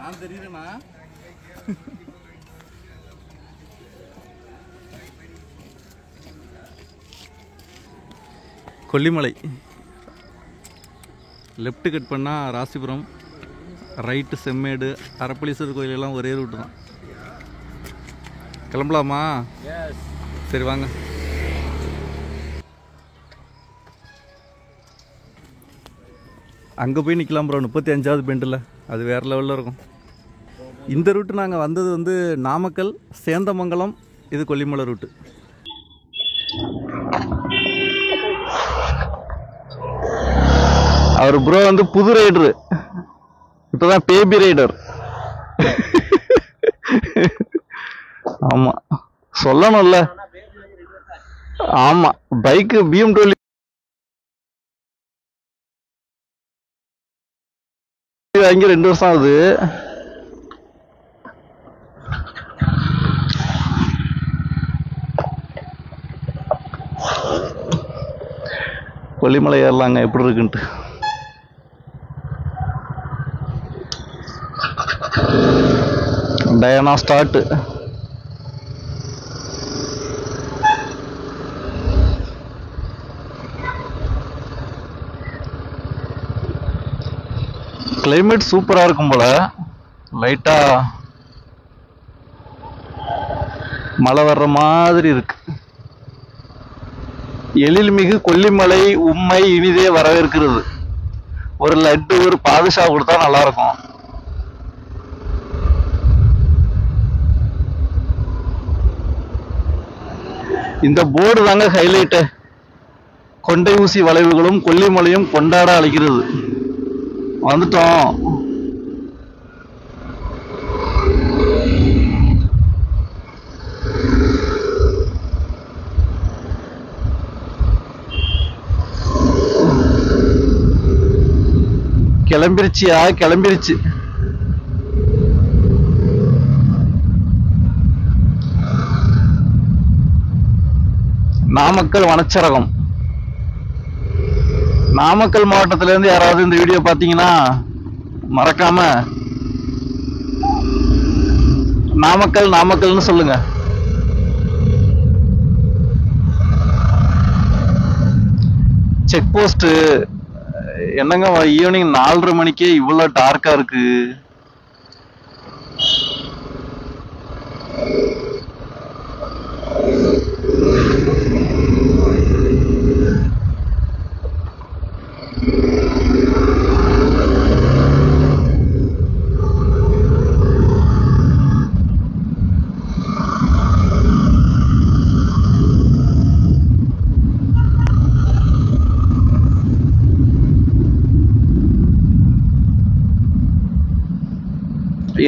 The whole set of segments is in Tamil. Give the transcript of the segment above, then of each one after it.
நான் தெரியுதுண்ணா. கொல்லிமலை லெஃப்ட் கட் பண்ணால் ராசிபுரம், ரைட்டு செம்மேடு, அரப்பளீஸ்வரர் கோயிலெல்லாம் ஒரே ரூட்டு தான். கிளம்பலாமா? சரி வாங்க. அங்கே போய் நிற்கலாம் ப்ரோ. 35வது பெண்டில் அது வேறு லெவலில் இருக்கும். இந்த ரூட்டு நாங்கள் வந்தது வந்து நாமக்கல், சேந்தமங்கலம், இது கொல்லிமலை ரூட்டு. அவர் ப்ரோ வந்து புது ரைடரு, இப்போதான் பேபி ரைடர். ஆமாம் சொல்லணும்ல. ஆமாம் பைக்கு BMW வாங்கி 2 வருஷம் ஆகுது. கொல்லிமலை ஏறலாங்க எப்படி இருக்குன்ட்டு. Diana start. கிளைமேட் சூப்பராக இருக்கும் போல. லைட்டாக மழை வர்ற மாதிரி இருக்கு. எழில்மிகு கொல்லிமலை உம்மை இனிதே வரவேற்கிறது. ஒரு லட்டு ஒரு பாதுஷா கொடுத்தா நல்லா இருக்கும். இந்த போர்டு தாங்க ஹைலைட்டு. கொண்டை ஊசி வளைவுகளும் கொல்லிமலையும் கொண்டாட அழைக்கிறது. வந்துட்டோம். கிளம்பிருச்சியா? கிளம்பிருச்சு. நாமக்கல் வனச்சரகம். நாமக்கல் மாவட்டத்துல இருந்து யாராவது இந்த வீடியோ பாத்தீங்கன்னா மறக்காம நாமக்கல் நாமக்கல்னு சொல்லுங்க. செக் போஸ்ட் என்னங்க ஈவினிங் 4:30 மணிக்கே இவ்வளவு டார்க்கா இருக்கு.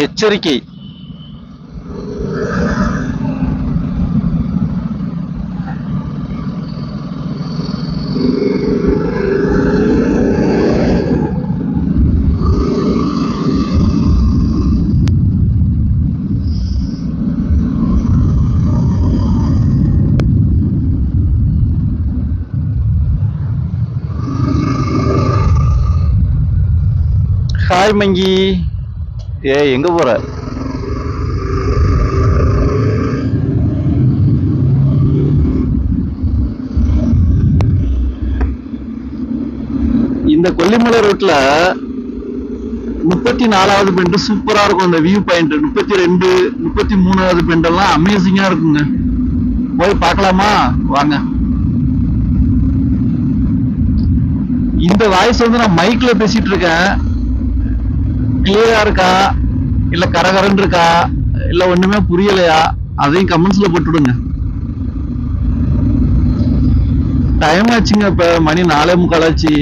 எச்சரிக்கை. ஹாய் மங்கி. எங்க போற? இந்த கொல்லிமலை ரோட்ல 34வது பெண்ட் சூப்பரா இருக்கும். அந்த வியூ பாயிண்ட் 32, 33வது பெண்ட் எல்லாம் அமேசிங்கா இருக்குங்க. போய் பார்க்கலாமா? வாங்க. இந்த வாய்ஸ் வந்து நான் மைக்ல பேசிட்டு இருக்கேன். கிளியரா இருக்கா இல்ல கரகரன்னு இருக்கா இல்ல ஒண்ணுமே புரியலையா? அதையும் கமெண்ட்ஸ்ல போட்டுடுங்க. டைம் ஆச்சுங்க. இப்ப மணி 4:45 ஆச்சு.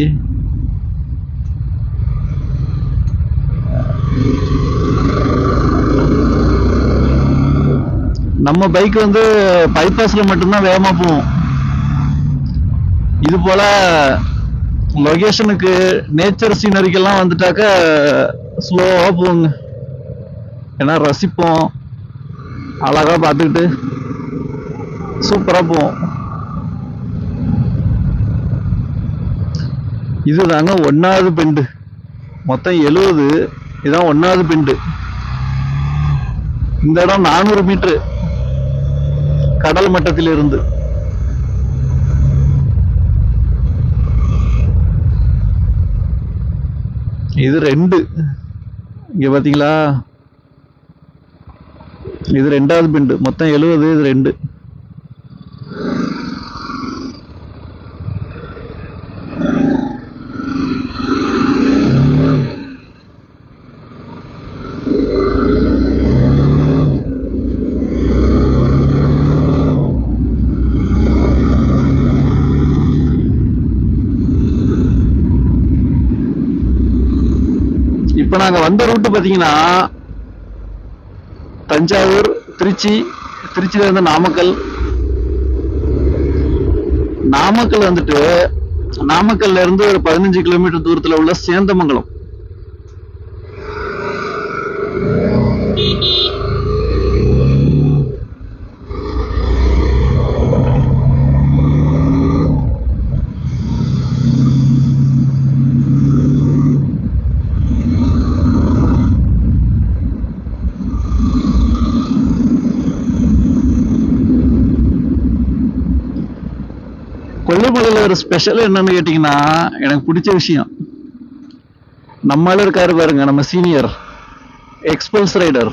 நம்ம பைக் வந்து பைபாஸ்ல மட்டும்தான் வேகமா போகும். இது போல லொகேஷனுக்கு நேச்சர் சீனரிக்கெல்லாம் வந்துட்டாக்க ஸ்லோவா போங்க. ஏன்னா ரசிப்போம், அழகா பார்த்துக்கிட்டு சூப்பரா போவோம். இதுதாங்க 1வது பெண்டு. மொத்தம் 70. இதான் 1வது பெண்டு. இந்த இடம் 400 மீட்டர் கடல் மட்டத்தில் இருந்து. இது 2. இங்க பாத்தீங்களா, இது 2வது பெண்டு. மொத்தம் 70, இது 2. இப்ப நாங்க வந்த ரூட் பாத்தீங்கன்னா தஞ்சாவூர், திருச்சி, திருச்சியில இருந்து நாமக்கல், நாமக்கல் வந்துட்டு நாமக்கல்ல இருந்து ஒரு 15 கிலோமீட்டர் தூரத்துல உள்ள சேந்தமங்கலம். கொல்லிமலையில ஒரு ஸ்பெஷல் என்னன்னு கேட்டீங்கன்னா, எனக்கு பிடிச்ச விஷயம், நம்மளால இருக்காரு பாருங்க, நம்ம சீனியர் எக்ஸ்பல்ஸ் ரைடர்.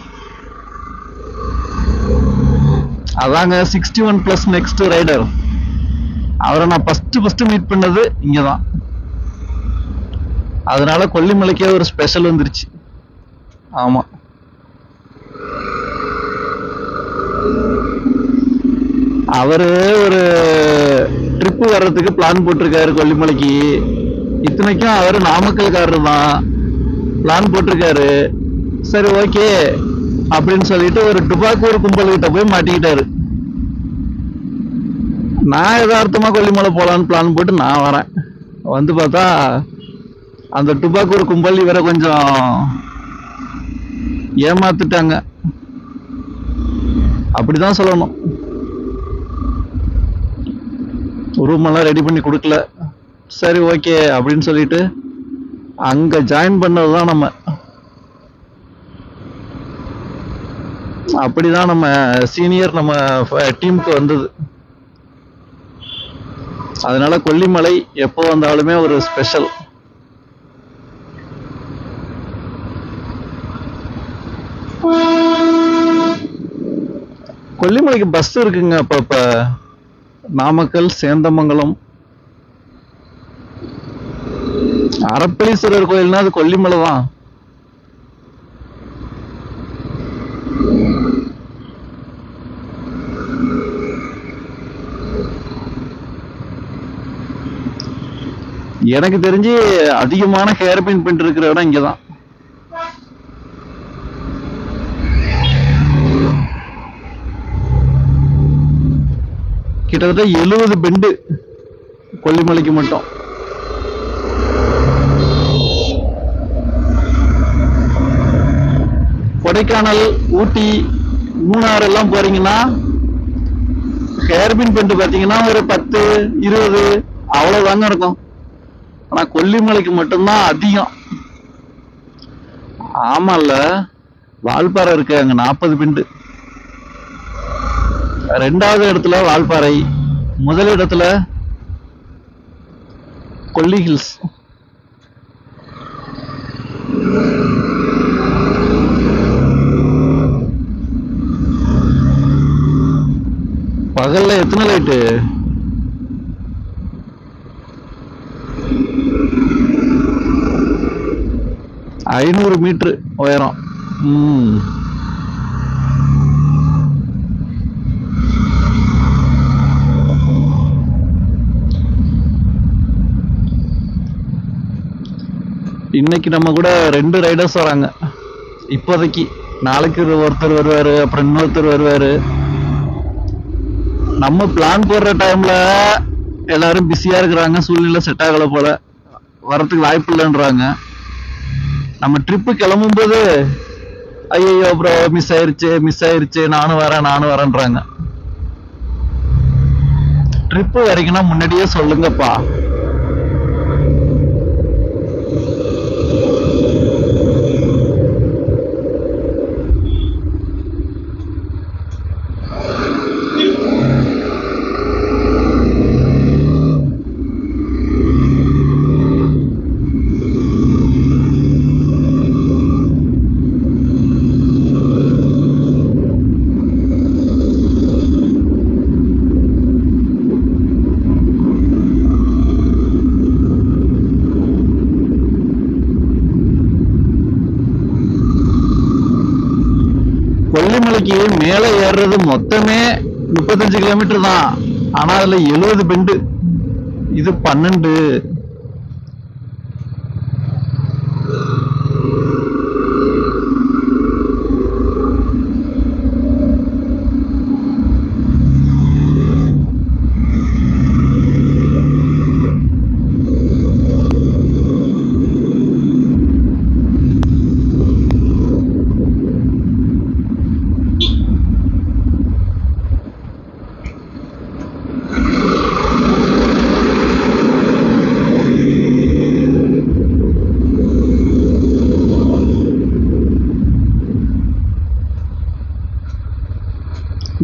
அதாங்க 61+ நெக்ஸ்ட் ரைடர். அவரை நான் ஃபர்ஸ்ட் மீட் பண்ணது இங்கதான். அதனால கொல்லிமலைக்கே ஒரு ஸ்பெஷல் வந்துருச்சு. ஆமா, அவரு ஒரு ட்ரிப்பு வர்றதுக்கு பிளான் போட்டிருக்காரு கொல்லிமலைக்கு. இத்தனைக்கும் அவரு நாமக்கல்காரர் தான், பிளான் போட்டிருக்காரு. சரி ஓகே அப்படின்னு சொல்லிட்டு ஒரு டுபாக்கூர் கும்பல் கிட்ட போய் மாட்டிக்கிட்டாரு. நான் யதார்த்தமா கொல்லிமலை போலான்னு பிளான் போட்டு நான் வரேன். வந்து பார்த்தா அந்த டுபாக்கூர் கும்பல் இவரை கொஞ்சம் ஏமாத்துட்டாங்க, அப்படிதான் சொல்லணும். ரூம் எல்லாம் ரெடி பண்ணி கொடுக்கல. சரி ஓகே அப்படின்னு சொல்லிட்டு அங்க ஜாயின் பண்ணதுதான் நம்ம. அப்படிதான் நம்ம சீனியர் நம்ம டீமுக்கு வந்தது. அதனால கொல்லிமலை எப்போ வந்தாலுமே ஒரு ஸ்பெஷல். கொல்லிமலைக்கு பஸ் இருக்குங்க அப்பப்ப. நாமக்கல், சேந்தமங்கலம், அரப்பளீஸ்வரர் கோயில்னா அது கொல்லிமலை தான். எனக்கு தெரிஞ்சு அதிகமான ஹேர்பின் பின் இருக்கிற இடம் இங்கதான். கிட்டத்தட்ட 70 பெண்டு கொல்லிமலைக்கு மட்டும். கொடைக்கானல், ஊட்டி, மூணாறு எல்லாம் போறீங்கன்னா ஹேர்பின் பெண்டு பாத்தீங்கன்னா ஒரு 10, 20 அவ்வளவுதாங்க இருக்கும். ஆனா கொல்லிமலைக்கு மட்டும்தான் அதிகம். ஆமால, வால்பாறை இருக்கு, அங்க 40 பெண்டு. 2வது இடத்துல வால்பாறை, முதல் இடத்துல கொல்லி ஹில்ஸ். பகல்ல எத்தனை லைட்டு? ஐநூறு மீட்டர் உயரம். இன்னைக்கு நம்ம கூட 2 ரைடர்ஸ் வராங்க இப்போதைக்கு. நாளைக்கு ஒருத்தர் வருவாரு, அப்புறம் இன்னொருத்தர் வருவாரு. நம்ம பிளான் போடுற டைம்ல எல்லாரும் பிஸியா இருக்கிறாங்க, சூழ்நிலை செட் ஆகல போல, வரத்துக்கு வாய்ப்பு இல்லைன்றாங்க. நம்ம ட்ரிப்பு கிளம்பும் போது ஐயோ ப்ரோ மிஸ் ஆயிருச்சு, நானும் வரேன்றாங்க. ட்ரிப்பு வரைக்கும்னா முன்னாடியே சொல்லுங்கப்பா. மலைக்கு மேல ஏறுறது மொத்தமே 35 கிலோமீட்டர் தான். ஆனா அதுல 70 பெண்டு, இது 12.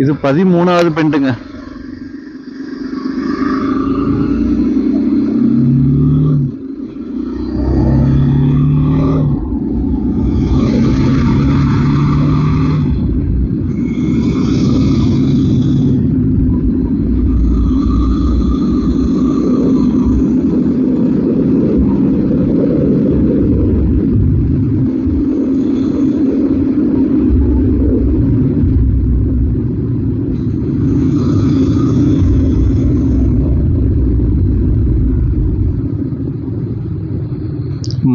இது 13வது பெண்டுங்க.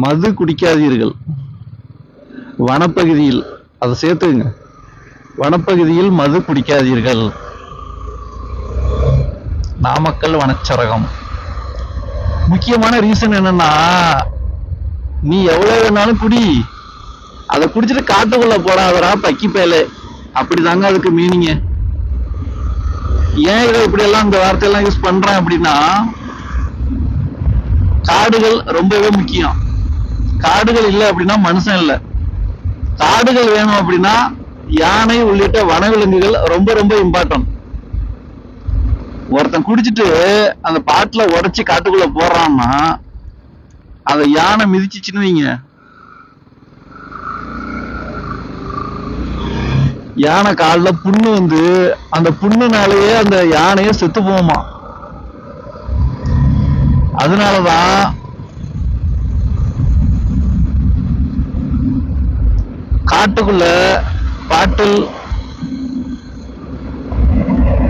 மது குடிக்காதீர்கள். வனப்பகுதியில் அதை சேர்த்துங்க. வனப்பகுதியில் மது குடிக்காதீர்கள். நாமக்கல் வனச்சரகம். முக்கியமான ரீசன் என்னன்னா, நீ எவ்வளவு வேணாலும் குடி, அதை குடிச்சிட்டு காட்டுக்குள்ள போடாதரா பக்கி பேலே. அப்படிதாங்க அதுக்கு மீனிங்க. ஏன் இதை இப்படி எல்லாம் இந்த வார்த்தையெல்லாம் யூஸ் பண்றேன் அப்படின்னா, காடுகள் ரொம்பவே முக்கியம். காடுகள் இல்லை அப்படின்னா மனுஷன் இல்லை. காடுகள் வேணும் அப்படின்னா யானை உள்ளிட்ட வனவிலங்குகள் ரொம்ப ரொம்ப இம்பார்ட்டன்ட். ஒருத்தன் குடிச்சிட்டு அந்த பாட்டில உடைச்சு காட்டுக்குள்ள போடுறான்னா அதை யானை மிதிச்சுச்சுன்னு வைங்க, யானை காலில் புண்ணு வந்து அந்த புண்ணுனாலேயே அந்த யானையே செத்து போகுமா. அதனாலதான் காட்டுக்குள்ள பாட்டில்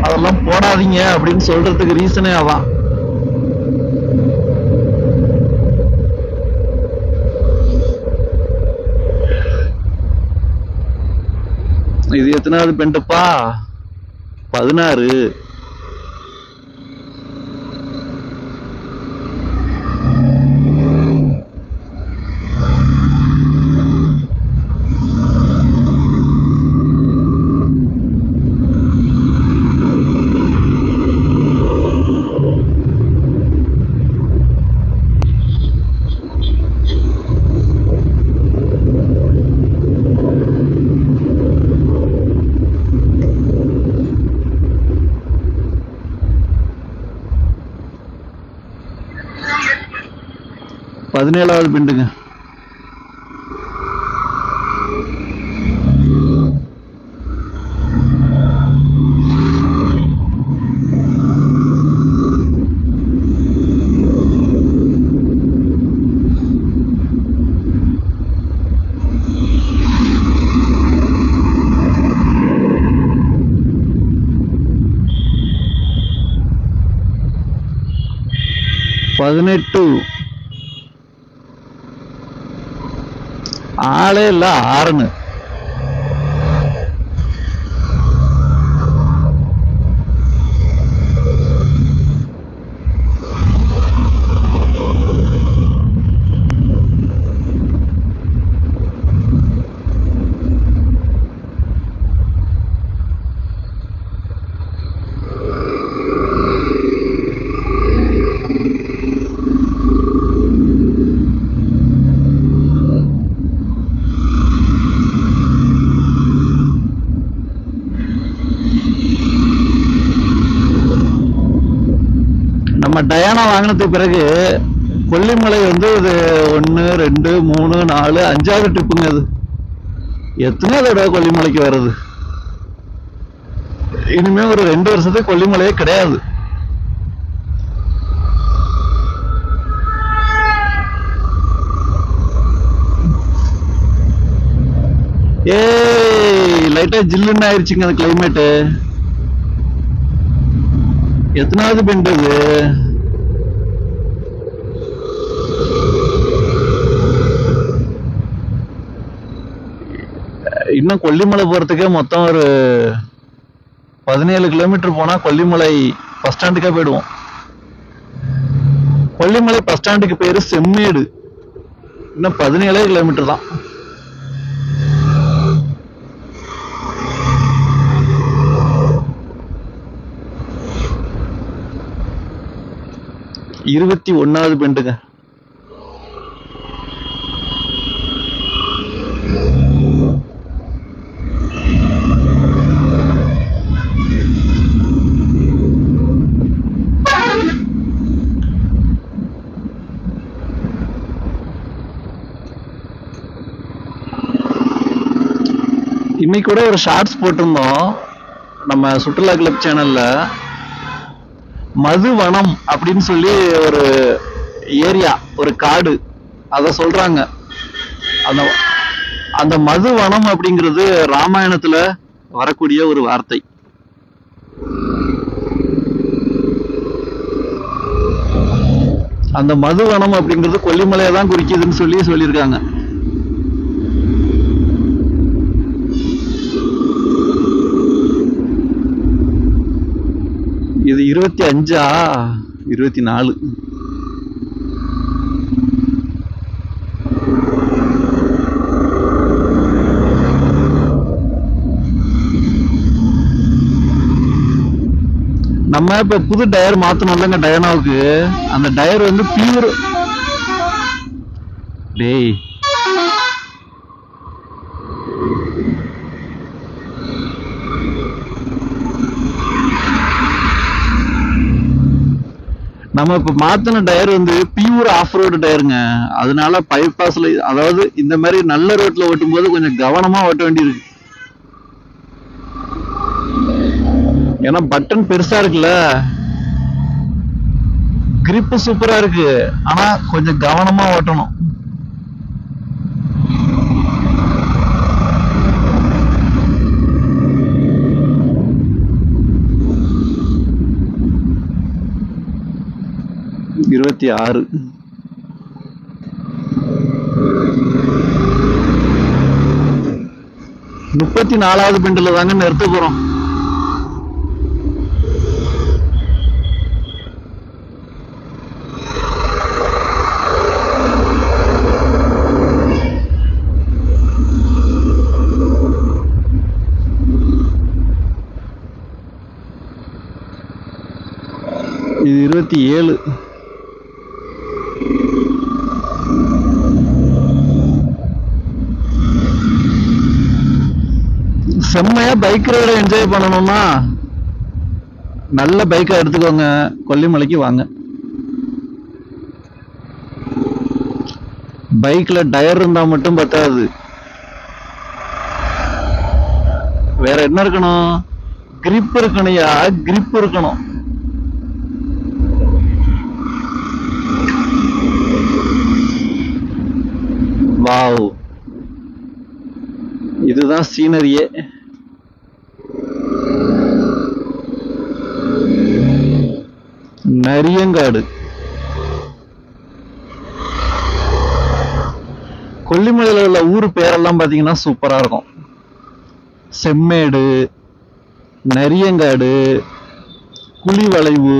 அதெல்லாம் போடாதீங்க அப்படின்னு சொல்றதுக்கு ரீசனே அதான். இது எத்தனாவது பெண்டுப்பா? 16. பதினேழாவது பெண்டுங்க. பதினெட்டு. ஆளே இல்ல, ஆறுன்னு. நம்ம டயானா வாங்கினதுக்கு பிறகு கொல்லிமலை வந்து இது 1 2 3 4 5வது ட்ரிப்புங்க. அது எத்தனை தடவை கொல்லிமலைக்கு வருது. இனிமே ஒரு 2 வருஷத்துக்கு கொல்லிமலையே கிடையாது. ஏய் லைட்டா ஜில்லுன்னு ஆயிடுச்சுங்க அந்த கிளைமேட்டு. எத்தனாவது பெண்ட் அது? இன்னும் கொல்லிமலை போறதுக்கே மொத்தம் ஒரு 17 கிலோமீட்டர் போனா கொல்லிமலை பஸ் ஸ்டாண்டுக்கே போயிடுவோம். கொல்லிமலை பஸ் ஸ்டாண்டுக்கு பேரு செம்மேடு. இன்னும் 17 கிலோமீட்டர் தான். இருபத்தி 1வது பெண்டுங்க. இன்னைக்கு கூட ஒரு ஷார்ட்ஸ் போட்டிருந்தோம் நம்ம சுற்றுலா கிளப் சேனல்ல. மதுவனம் அப்படின்னு சொல்லி ஒரு ஏரியா, ஒரு காடு, அத சொல்றாங்க. அந்த அந்த மதுவனம் அப்படிங்கிறது ராமாயணத்துல வரக்கூடிய ஒரு வார்த்தை. அந்த மதுவனம் அப்படிங்கிறது கொல்லிமலையை தான் குறிக்குதுன்னு சொல்லியிருக்காங்க. இது 25ஆ 24? நம்ம இப்ப புது டயர் மாத்தணும்லங்க டயனாவுக்கு. அந்த டயர் வந்து பியூர். டேய் நம்ம இப்ப மாத்தின டயர் வந்து பியூர் ஆஃப் ரோடு டயருங்க. அதனால பைபாஸ்ல, அதாவது இந்த மாதிரி நல்ல ரோட்ல ஓட்டும் போது கொஞ்சம் கவனமா ஓட்ட வேண்டியிருக்கு. ஏன்னா பட்டன் பெருசா இருக்குல்ல, கிரிப் சூப்பரா இருக்கு, ஆனா கொஞ்சம் கவனமா ஓட்டணும். இருபத்தி 6. முப்பத்தி 4வது பெண்டில் தாங்க நிறுத்த போறோம். இது 27. செம்மையா பைக் ரைட என்ஜாய் பண்ணணும்னா நல்ல பைக்கா எடுத்துக்கோங்க, கொல்லிமலைக்கு வாங்க. பைக்ல டயர் இருந்தா மட்டும் பத்தாது, வேற என்ன இருக்கணும்? கிரிப் இருக்கணும்யா, கிரிப் இருக்கணும். வாவ், இதுதான் சீனரியே. நரியங்காடு. கொல்லிமலையில உள்ள ஊர் பேரெல்லாம் பாத்தீங்கன்னா சூப்பரா இருக்கும். செம்மேடு, நரியங்காடு, குழிவளைவு,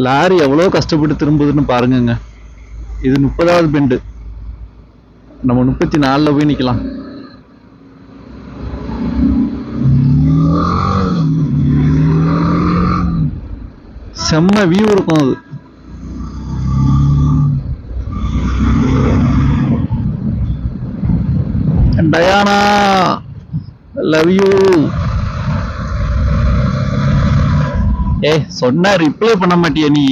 லாரி எவ்வளவு கஷ்டப்பட்டு திரும்புதுன்னு பாருங்க. இது 30வது பெண்டு. நம்ம 34ல போய் நிக்கலாம். செம்ம வியூ இருக்கும் அது. Diana, love you. சொன்னா ரிப்ளை பண்ண மாட்டியா நீ?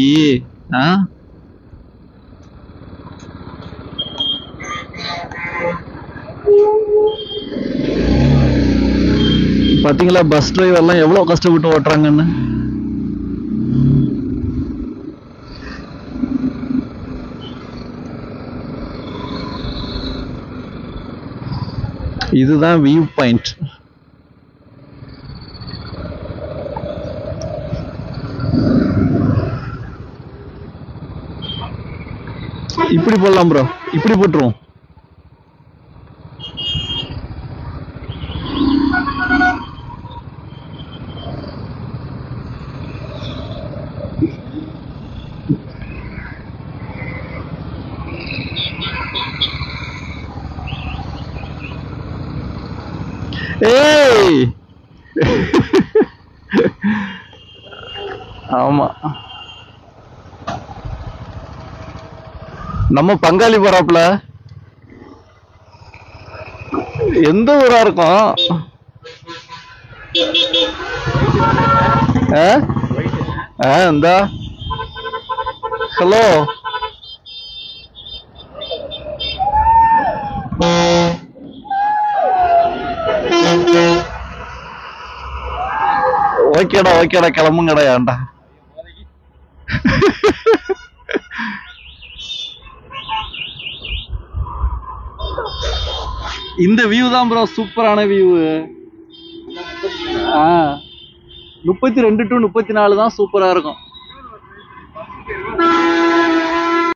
பாத்தீங்களா பஸ் டிரைவர் எல்லாம் எவ்வளவு கஷ்டப்பட்டு ஓட்டுறாங்கன்னு. இதுதான் வியூ பாயிண்ட். இப்படி போடலாம் ப்ரோ, இப்படி போட்டுருவோம். ஏய் ஆமா, நம்ம பங்காளி போறாப்புல. எந்த ஊரா இருக்கும்? இந்தா ஹலோ. ஓகேடா ஓகேடா, கிளம்புங்கடா. ஏன்டா இந்த வியூ தான் ப்ரோ, சூப்பரான வியூ. 32 to 34 தான் சூப்பரா இருக்கும்.